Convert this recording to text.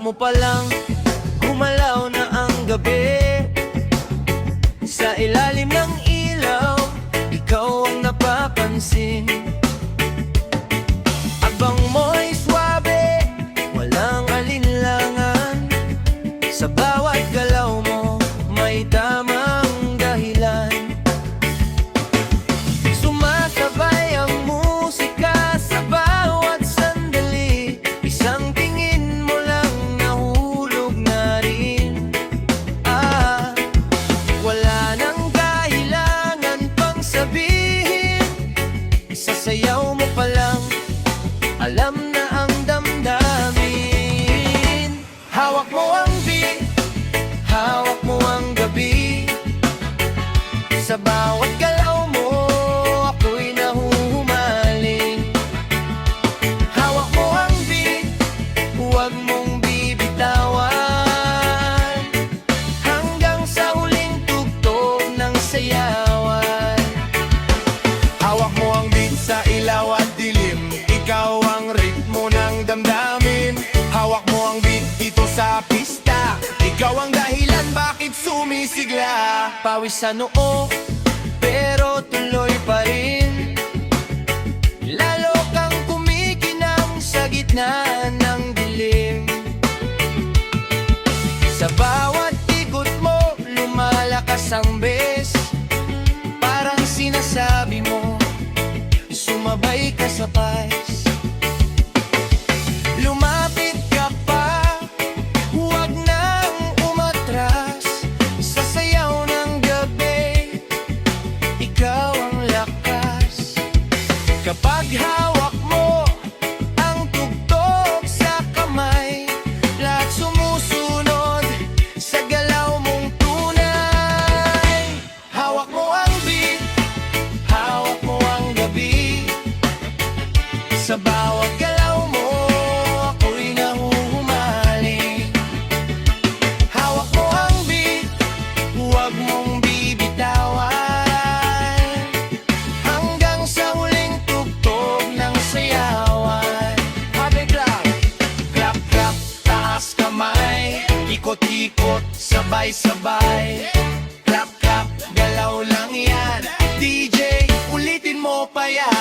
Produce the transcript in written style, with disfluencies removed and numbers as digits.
mo palang gumalaw na ang gabi. Sa ilalim ng ilaw, ikaw ang napapansin. Abang mo'y swabe, walang alinlangan. Sa bawat galaw mo, may tamang dahilan. Sumasabay ang musika sa bawat sandali. Isang tingin mo lang nahulog na rin. Wala nang kailangan pang sabihin. Sasayaw mo pa lang, alam na ang damdamin. Hawak mo ang beat, hawak mo ang gabi. Sa bawat galaw mo, ako'y nahuhumaling. Hawak mo ang beat, huwag mong bibitawan, hanggang sa huling tugtog ng sayawan. Hawak mo ang beat sa ilaw at dilim. Ikaw ang ritmo ng damdamin. Hawak mo ang beat dito sa pista. Ikaw ang dahilan bakit sumisigla. Pawis sa noo, pero tuloy pa rin. Lalo kang kumikinang sa gitna ng dilim. Sa bawat ikot mo, lumalakas ang bes. Parang sinasabi mo, sumabay ka sa pais. Lumapit ka pa, huwag nang umatras. Sa sayaw ng gabi, ikaw ang lakas. Kapag hawak mo ang tugtog sa kamay, lahat sumusunod sa galaw mong tunay. Hawak mo ang beat, hawak mo ang gabi. Sa bawat galaw mo, ako'y nahuhumaling. Hawak mo ang beat, huwag mong bibitawan, hanggang sa huling tugtog ng sayawan. Habig lang, clap clap, taas kamay. Ikot-ikot, sabay-sabay. Clap clap, galaw lang yan. DJ, ulitin mo pa yan.